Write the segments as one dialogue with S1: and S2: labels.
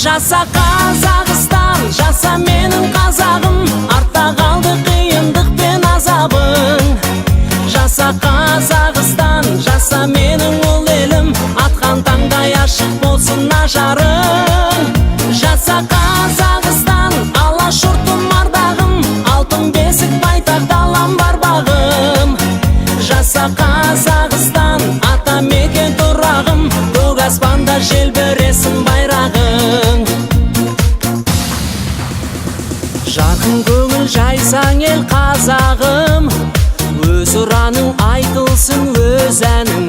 S1: Жаса Қазақстан, жаса менің қазағым, артта қалды қиындық пен азабың. Жаса Қазақстан, жаса менің ұл елім, атқан таңдай ашық болсын ажарың. Жаса Қазақстан, алашұртым ардағым, алтын бесік байтақ далам бар бағым. Жаса Қазақстан, ата мекен тұрағым, көк аспанда желбіресін байрағың. Жарқын көңіл жайсаң ел қазағым, өз ұраның айтылсын өз әнің.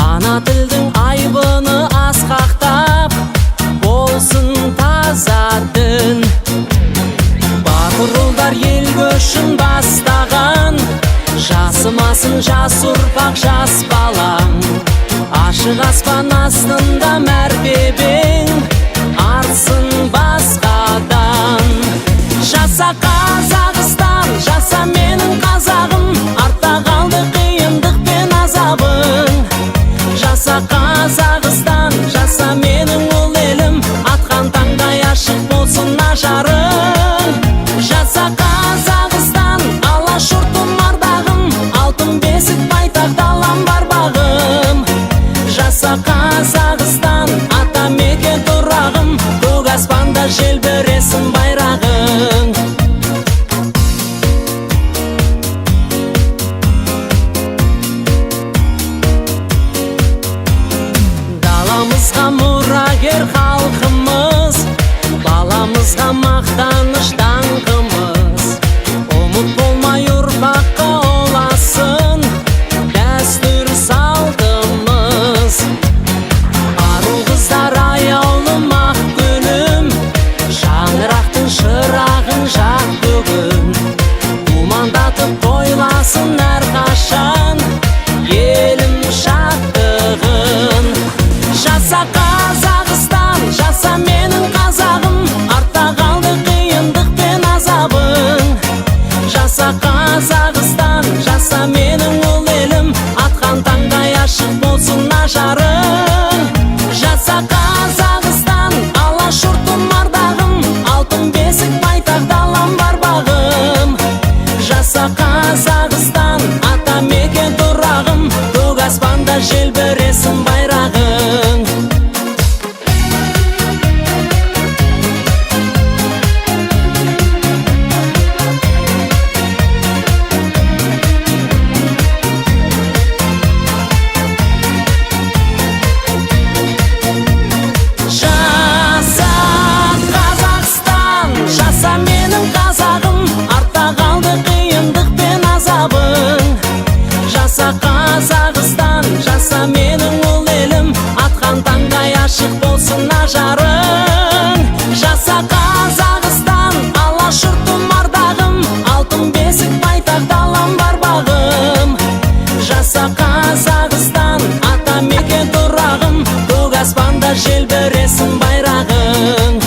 S1: Ана тілдің айбыны асқақтап, болсын таза дін. Батыр ұлдар ел көшін бастаған, жасымасын жас ұрпақ жас балаң. Ашық аспан астында мәртебең артсын басқадан. Жаса Қазақстан, жаса менің қазағым, артта қалды қиындық пен азабың. Жаса Қазақстан, жаса менің ұл елім, атқан таңдай ашық болсын ажарың. Жаса Қазақстан, алашұртым ардағым, алтын бесік байтақ далам бар бағым. Жаса Қазақстан, ата мекен тұрағым, көк аспанда желбіресін байрағың. Даламызға мұрагер халқымыз, баламызға мақтаныш даңқымыз. Ұмыт болмай ұрпаққа оласын дәстүр салтымыз. Ару қыздар аяулым ақ күнім, шаңырақтың шырағын жақ бүгін. Думандатып тойласын әрқашан елім шаттығын. Жаса Қазақстан, жаса менің қазағым, артта қалды қиындық пен азабың. Жаса Қазақстан, жаса менің ұл елім, атқан таңдай ашық болсын ажарың. Жаса Қазақстан, алашұртым ардағым, алтын бесік байтақ далам бар бағым. Жаса Қазақстан, ата мекен тұрағым, көк аспанда желбіресін байрағың. Жаса Қазақстан, жаса менің қазағым, артта қалды қиындық пен азабың. Жаса Қазақстан, жаса менің ұл елім, атқан таңдай ашық болсын ажарың. Жаса Қазақстан, алашұртым ардағым, алтын бесік байтақ далам бар бағым. Жаса Қазақстан, ата мекен тұрағым, көк аспанда желбіресін байрағың.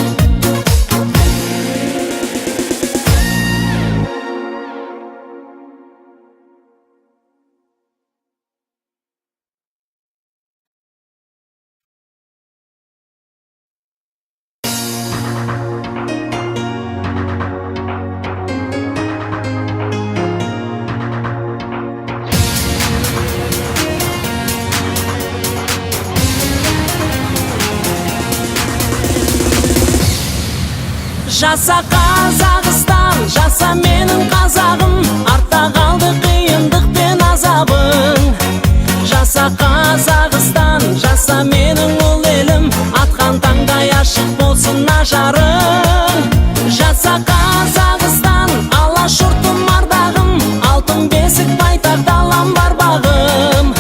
S1: Жаса Қазақстан, жаса менің қазағым, артта қалды қиындық пен азабың. Жаса Қазақстан, жаса менің ұл елім, атқан таңдай ашық болсын ажарың. Жаса Қазақстан, алашұртым ардағым, алтын бесік байтақ далам бар бағым.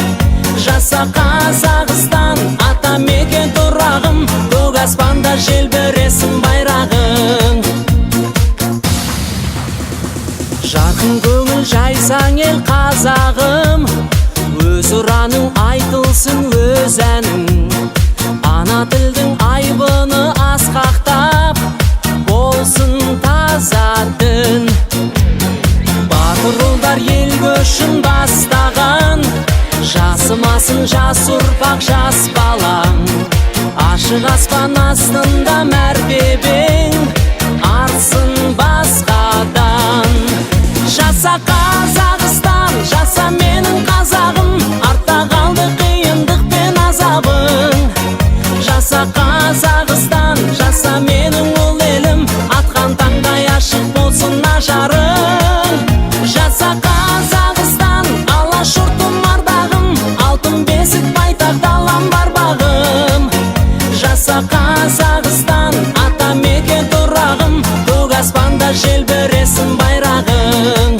S1: Жаса Қазақстан, ата мекен тұрағым, көк аспанда желбіресін байрағың. Жарқын көңіл жайсаң ел қазағым, өз ұраның айтылсын өз әнің. Ана тілдің айбыны асқақтап, болсын таза дін. Батыр ұлдар ел көшін бастаған, жасымасын жас ұрпақ жас балаң. Ашық аспан астында мәртебең артсын басқадан. Жаса Қазақстан, жаса менің қазағым, артта қалды қиындық пен азабың. Жаса Қазақстан, жаса менің ұл елім, атқан таңдай ашық болсын ажарың. Жаса Қазақстан, алашұртым ардағым, алтын бесік байтақ далам бар бағым. Жаса Қазақстан, ата мекен тұрағым, көк аспанда желбіресін байрағың.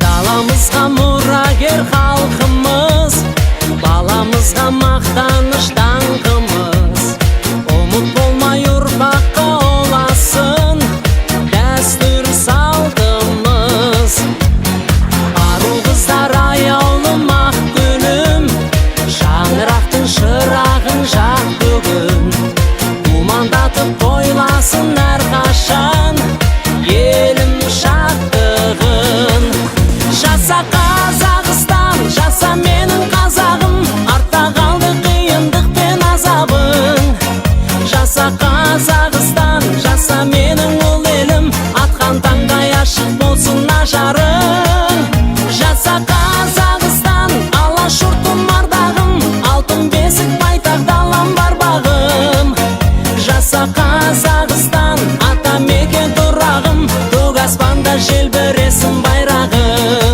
S1: Даламызға мұрагер халқымыз, баламызға мақтаныш даңқымыз. Ұмыт болмай ұрпаққа оласын дәстүр салтымыз. Ару қыздар аяулым ақ күнім, шаңырақтың шырағын жақ бүгін. Думандатып тойласын әрқашан елім шаттығын. Жаса Қазақстан, жаса менің қазағым, артта қалды қиындық пен азабың. Жаса Қазақстан, жаса менің ұл елім, атқан таңдай ашық болсын ажарың. Жаса Қазақстан, алашұртым ардағым, алтын бесік байтақ далам бар бағым. Жаса Қазақстан, ата мекен тұрағым, көк аспанда желбіресін байрағым.